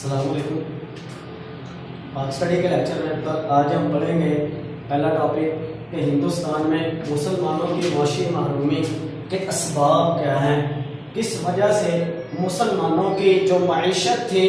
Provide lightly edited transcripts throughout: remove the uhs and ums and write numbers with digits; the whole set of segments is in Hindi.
अस्सलाम वालेकुम। आज स्टडी के लेक्चर में तक आज हम पढ़ेंगे पहला टॉपिक कि हिंदुस्तान में मुसलमानों की मुआशी महरूमी के असबाब क्या हैं, किस वजह से मुसलमानों की जो मईशत थी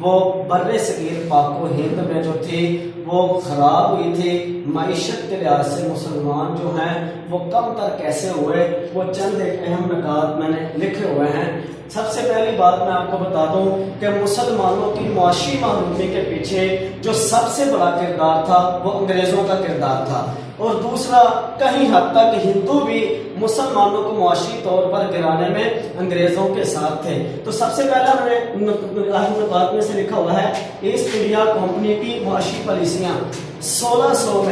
वो बर्रे सगीर पाको हिंद में जो थी वो ख़राब हुई थी। मईशत के लिहाज से मुसलमान जो हैं वो कम तर कैसे हुए, वो चंद एक अहम निकात मैंने लिखे हुए हैं। सबसे पहली बात मैं आपको बता दूं कि मुसलमानों की मुआशी महरूमी के पीछे जो सबसे बड़ा किरदार था वो अंग्रेज़ों का किरदार था, और दूसरा कहीं हद तक हिंदू भी मुसलमानों को मुआशी तौर पर गिराने में अंग्रेज़ों के साथ थे। तो सबसे पहला मैंने बात में से लिखा हुआ है ईस्ट इंडिया कंपनी की मुआशी पॉलिसियाँ। 1600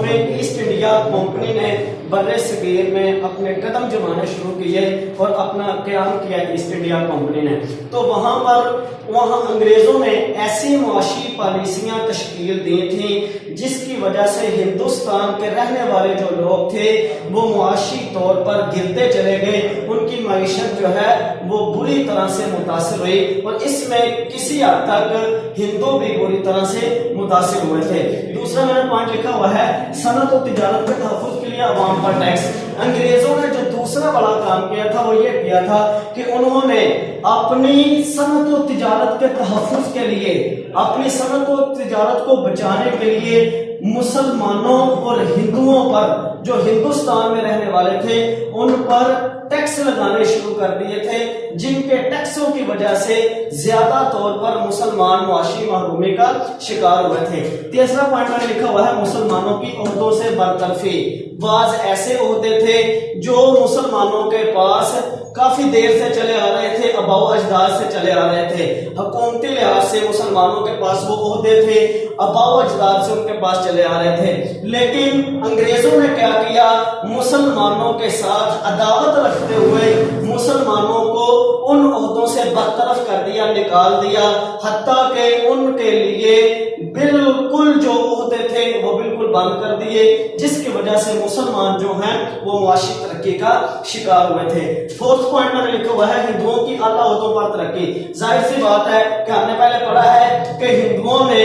में ईस्ट इंडिया कंपनी ने बर्रे सगीर में अपने कदम जमाने शुरू किए और अपना क़याम किया ईस्ट इंडिया कंपनी ने। तो वहाँ अंग्रेज़ों ने ऐसी मुआशी पॉलिसियाँ तश्कील दी थी जिसकी वजह से हिंदुस्तान के रहने वाले जो लोग थे वो मुआशी तौर पर गिरते चले गए, उनकी मईशत जो है वो बुरी तरह से मुतासिर हुई, और इसमें किसी हद तक हिंदू भी बुरी तरह से मुतासिर हुए थे। दूसरा मैंने पॉइंट लिखा हुआ है सनत और तिजारत के तहफ़्फ़ुज़ के लिए अवाम पर टैक्स। अंग्रेजों ने जो दूसरा बड़ा काम किया था वो ये किया था कि उन्होंने अपनी सनत और तिजारत के तहफ़्फ़ुज़ के लिए, अपनी सनत और तिजारत को बचाने के लिए मुसलमानों और हिंदुओं पर, जो हिंदुस्तान में रहने वाले थे, उन पर टैक्स लगाने शुरू कर दिए थे, जिनके टैक्सों की वजह से ज्यादा तौर पर मुसलमान मुआशी महरूमी का शिकार हुए थे। तीसरा पॉइंट मैंने लिखा हुआ है मुसलमानों की ओहदों से बरतरफी। बाज ऐसे ओहदे थे जो मुसलमानों के पास काफी देर से चले आ रहे थे, अबाओ अजदाद से चले आ रहे थे। हुकूमती लिहाज से मुसलमानों के पास वो ओहदे थे, अबाओ अजदाद से उनके पास चले आ रहे थे। लेकिन अंग्रेजों ने क्या किया, मुसलमानों के साथ अदावत रखते हुए मुसलमानों को उन ओहदों से बरतरफ कर दिया, निकाल दिया, हत्ता के उनके लिए बिल्कुल जो ओहदे थे वो बिल्कुल बंद कर दिए, जिसकी वजह से मुसलमान जो हैं वो मुआशी तरक्की का शिकार हुए थे। फोर्थ पॉइंट मैंने लिखा हुआ है हिंदुओं की आला ओहदों पर तरक्की। जाहिर सी बात है कि हमने पहले पढ़ा है कि हिंदुओं ने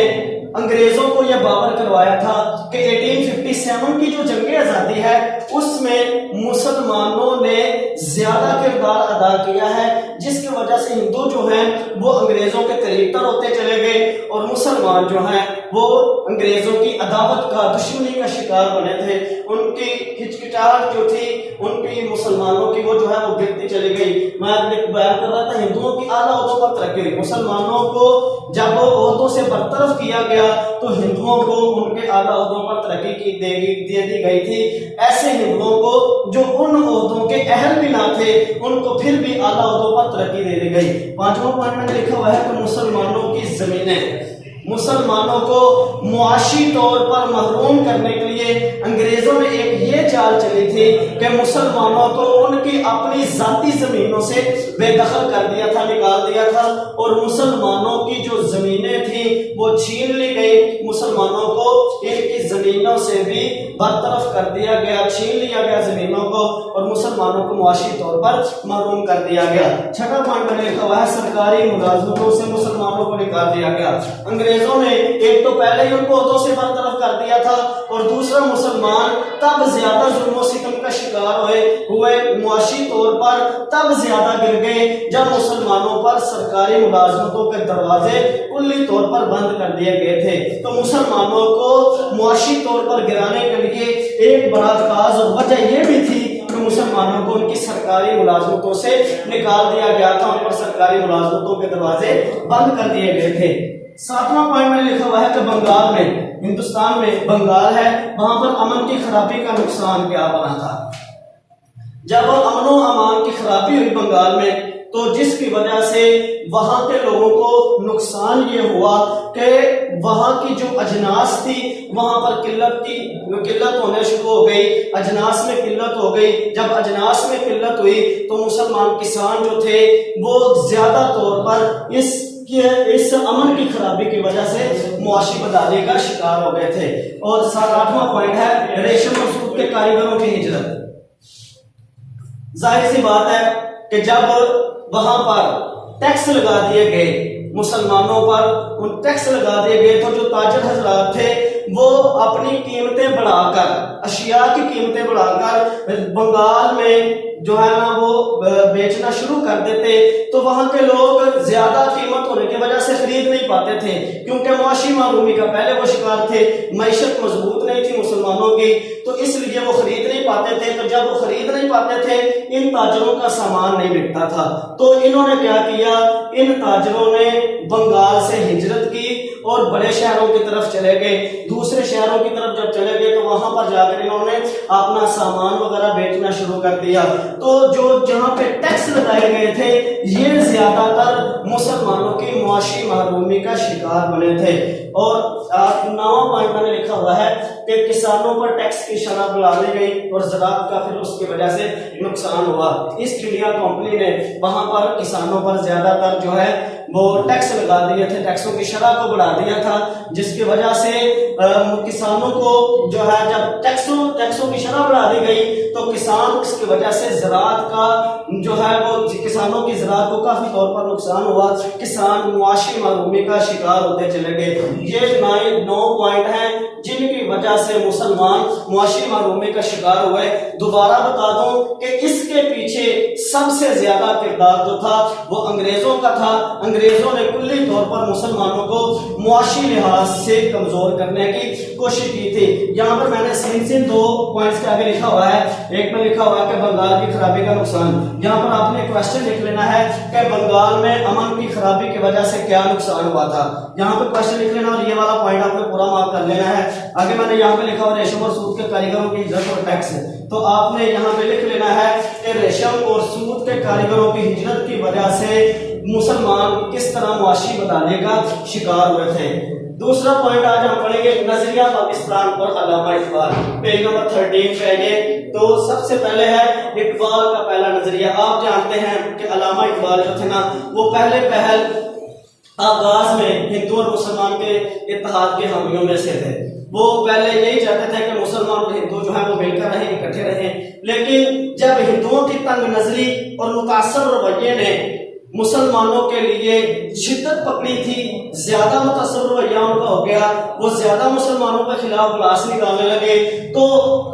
अंग्रेजों को यह बावर करवाया था कि 1857 की जो जंगे आजादी है उसमें मुसलमानों ने ज्यादा किरदार अदा किया है, जिसकी वजह से हिंदू जो हैं वो अंग्रेजों के करीब होते चले गए, और मुसलमान जो हैं वो अंग्रेजों की अदावत का, दुश्मनी का शिकार बने थे। उनकी हिचकिचाहट जो थी उनकी मुसलमानों की वो जो है वो गिरती चली गई। मैं बयान कर रहा था हिंदुओं की आला ओहदों पर तरक्की। मुसलमानों को जब ओहदों से बरतरफ किया गया तो हिंदुओं को उनके आला ओहदों पर तरक्की की दे दी गई थी। ऐसे हिंदुओं को जो उन ओहदों के अहल भी ना थे उनको फिर भी आला ओहदों पर तरक्की दे दी गई। पांचवा पॉइंट में लिखा हुआ है कि मुसलमानों की जमीनें, मुसलमानों को मुआशी तौर पर महरूम करने के लिए अंग्रेजों ने एक ये चाल चली थी कि मुसलमानों को उनकी अपनी जाती जमीनों से बेदखल कर दिया था, निकाल दिया था, और मुसलमानों की जो जमीनें थी वो छीन ली गई। मुसलमानों को इनकी जमीनों से भी बरतरफ कर दिया गया, छीन लिया गया जमीनों को, और मुसलमानों को मुआशी तौर पर महरूम कर दिया गया। छठा पॉइंट में लिखा हुआ है सरकारी मुलाजमतों से मुसलमानों को निकाल दिया गया। अंग्रेजों ने एक तो पहले ही उनको ओहदों से बरतरफ कर दिया था, और दूसरा मुसलमान तब ज्यादा जुल्म सितम का शिकार हुए मुआशी तौर पर तब ज्यादा गिर गए जब मुसलमानों पर सरकारी मुलाजमतों के दरवाजे कुल्ली तौर पर बंद कर दिए गए थे। तो मुसलमानों को मुआशी तौर पर गिराने के लिए एक बड़ा काज और वजह यह भी थी कि मुसलमानों को उनकी सरकारी मुलाजमतों से निकाल दिया गया था, उन पर सरकारी मुलाजमतों के दरवाजे बंद कर दिए गए थे। सातवां पॉइंट में लिखा हुआ है कि बंगाल में, हिंदुस्तान में बंगाल है, वहां पर अमन की खराबी का नुकसान क्या बना था। जब अमनो अमान की खराबी हुई बंगाल में तो जिसकी वजह से वहां के लोगों को नुकसान ये हुआ कि वहां की जो अजनास थी वहां पर किल्लत होने शुरू हो गई, अजनास में किल्लत हो गई। जब अजनास में किल्लत हुई तो मुसलमान किसान जो थे वो ज्यादा तौर पर इस अमन की खराबी की वजह से मुआशी बदहाली का शिकार हो गए थे। और 8वां पॉइंट है रेशम और सूत के कारीगरों की हिजरत। जाहिर सी बात है कि जब वहां पर टैक्स लगा दिए गए मुसलमानों पर उन टैक्स लगा दिए गए। तो जो ताजर हजरात थे वो अपनी कीमतें बढ़ाकर, अशिया की कीमतें बढ़ाकर बंगाल में जो है ना वो बेचना शुरू कर देते। तो वहां के लोग ज्यादा कीमत होने की वजह से खरीद नहीं पाते थे, क्योंकि मुआशी महरूमी का पहले वो शिकार थे, मईशत मजबूत नहीं थी मुसलमानों की, तो इसलिए वो खरीद नहीं पाते थे। तो जब वो खरीद नहीं पाते थे, इन ताजरों का सामान नहीं बिकता था। तो इन्होंने क्या किया, इन ताजरों ने बंगाल से हिजरत की और बड़े शहरों की तरफ चले गए। दूसरे शहरों की तरफ जब चले गए तो वहां पर जाकर इन्होंने अपना सामान वगैरह बेचना शुरू कर दिया। तो जो जहां पे टैक्स लगाए गए थे, ये ज्यादातर मुसलमानों की मुआशी महरूमी का शिकार बने थे। और 9वां पॉइंट मैंने लिखा हुआ है कि किसानों पर टैक्स की शरह बढ़ा दी गई और ज़राअत का फिर उसकी वजह से नुकसान हुआ। ईस्ट इंडिया कंपनी ने वहां पर किसानों पर ज्यादातर जो है वो टैक्स लगा दिए थे, टैक्सों की शरह को बढ़ा दिया था, जिसकी वजह से किसानों को जो है जब टैक्सों की शरह बढ़ा दी गई तो किसान इसकी वजह से ज़राअत का जो है वो किसानों की ज़राअत को काफी तौर पर नुकसान हुआ। किसान मुआशी महरूमी का शिकार होते चले गए। ये 9 पॉइंट हैं जिनकी वजह से मुसलमान मुआशी महरूमी का शिकार हुए। दोबारा बता दूं कि इसके पीछे सबसे ज्यादा किरदार जो था वो अंग्रेजों का था। अंग्रेजों ने कुल्ली तौर पर मुसलमानों को मुआशी लिहाज से कमजोर करने की कोशिश की थी। यहाँ पर मैंने सिन 2 पॉइंट्स के आगे लिखा हुआ है। एक में लिखा हुआ है कि बंगाल की खराबी का नुकसान। यहाँ पर आपने क्वेश्चन लिख लेना है कि बंगाल में अमन की खराबी की वजह से क्या नुकसान हुआ था। यहाँ पे क्वेश्चन लिख लेना और ये वाला पॉइंट आपने पूरा मार्क कर लेना है। आगे मैंने यहाँ पे लिखा हुआ रेशम और सूत के कारीगरों की हिजरत और टैक्स, तो आपने यहाँ पे लिख लेना है कि रेशम और सूत के कारीगरों की हिजरत की वजह से मुसलमान किस तरह मुआशी बदलाने का शिकार हुए थे। दूसरा पॉइंट आज हम पढ़ेंगे नजरिया पाकिस्तान और अल्लामा इकबाल। पेज नंबर 13 पे आइए। तो सबसे पहले है इकबाल का पहला नजरिया। आप जानते हैं कि अल्लामा इकबाल जो थे ना वो पहल आगाज में हिंदू और मुसलमान के इत्तेहाद के हामियों में से थे। वो पहले यही चाहते थे कि मुसलमान और हिंदू जो है वो मिलकर रहें, इकट्ठे रहें। लेकिन जब हिंदुओं की तंग नजरी और मुतासर रवैये ने मुसलमानों के लिए शिद्दत पकड़ी थी, ज्यादा मुतासर रवैया उनका हो गया, वो ज्यादा मुसलमानों के खिलाफ लाश निकालने लगे। तो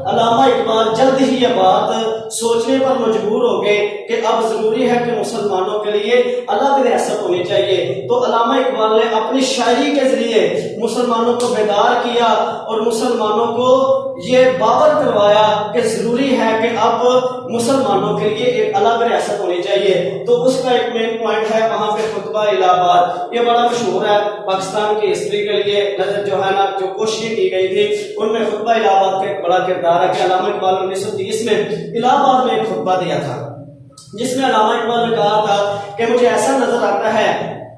अल्लामा इकबाल जल्द ही ये बात सोचने पर मजबूर हो गए कि अब जरूरी है कि मुसलमानों के लिए अलग रियासत होनी चाहिए। तो अल्लामा इकबाल ने अपनी शायरी के जरिए मुसलमानों को बेदार किया और मुसलमानों को ये बावर करवाया कि जरूरी है कि अब मुसलमानों के लिए एक अलग रियासत होनी चाहिए। तो उसका एक मेन पॉइंट है वहां पे खुतबा इलाहाबाद। ये बड़ा मशहूर है पाकिस्तान की हिस्ट्री के लिए जो है ना जो कोशिश की गई थी उनमें खुतबा इलाहाबाद का एक बड़ा किरदार है कि अल्लामा इकबाल 1930 में इलाहाबाद में एक खुतबा दिया था, जिसमें अल्लामा इकबाल ने कहा था कि मुझे ऐसा नजर आता है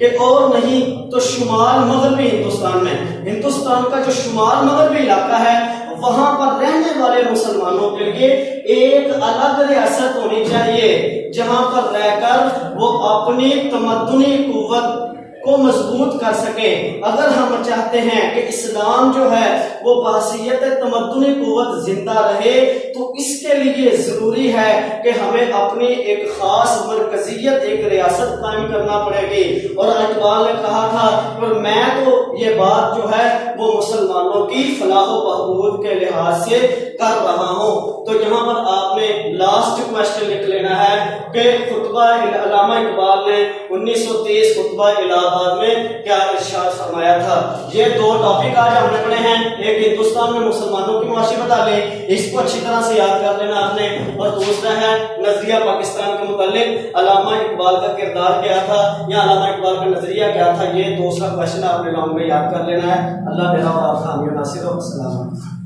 कि और नहीं तो शुमाल मगरबी हिंदुस्तान का जो शुमाल मगरबी इलाका है वहां पर रहने वाले मुसलमानों के लिए एक अलग रियासत होनी चाहिए, जहां पर रहकर वो अपनी तमद्दुनी कुव्वत को मजबूत कर सके। अगर हम चाहते हैं कि इस्लाम जो है वो बहसीयत तमद्दुनी कुव्वत जिंदा रहे तो इसके लिए जरूरी है कि हमें अपनी एक खास मरकजियत, एक रियासत कायम करना पड़ेगी। और इकबाल ने कहा था पर मैं तो ये बात जो है वो मुसलमानों की फलाह बहबूद के लिहाज से कर रहा हूं। तो यहाँ पर आपने लास्ट क्वेश्चन लिख लेना है कि खुतबा अल्लामा इकबाल ने 1930 खुतबा इलाहाबाद में क्या इरशाद फरमाया था। ये 2 टॉपिक आज हमने पढ़े हैं। एक हिंदुस्तान में मुसलमानों की मुआशी बता ले, इसको अच्छी तरह से याद कर लेना आपने, और दूसरा है नजरिया पाकिस्तान के मुताल्लिक अल्लामा इकबाल का किरदार क्या था या अल्लामा इकबाल का नजरिया क्या था। ये दूसरा क्वेश्चन आपने लॉन्ग में याद कर लेना है। अल्लाह मेरा और आपका हामी नासिर हो। अस्सलाम।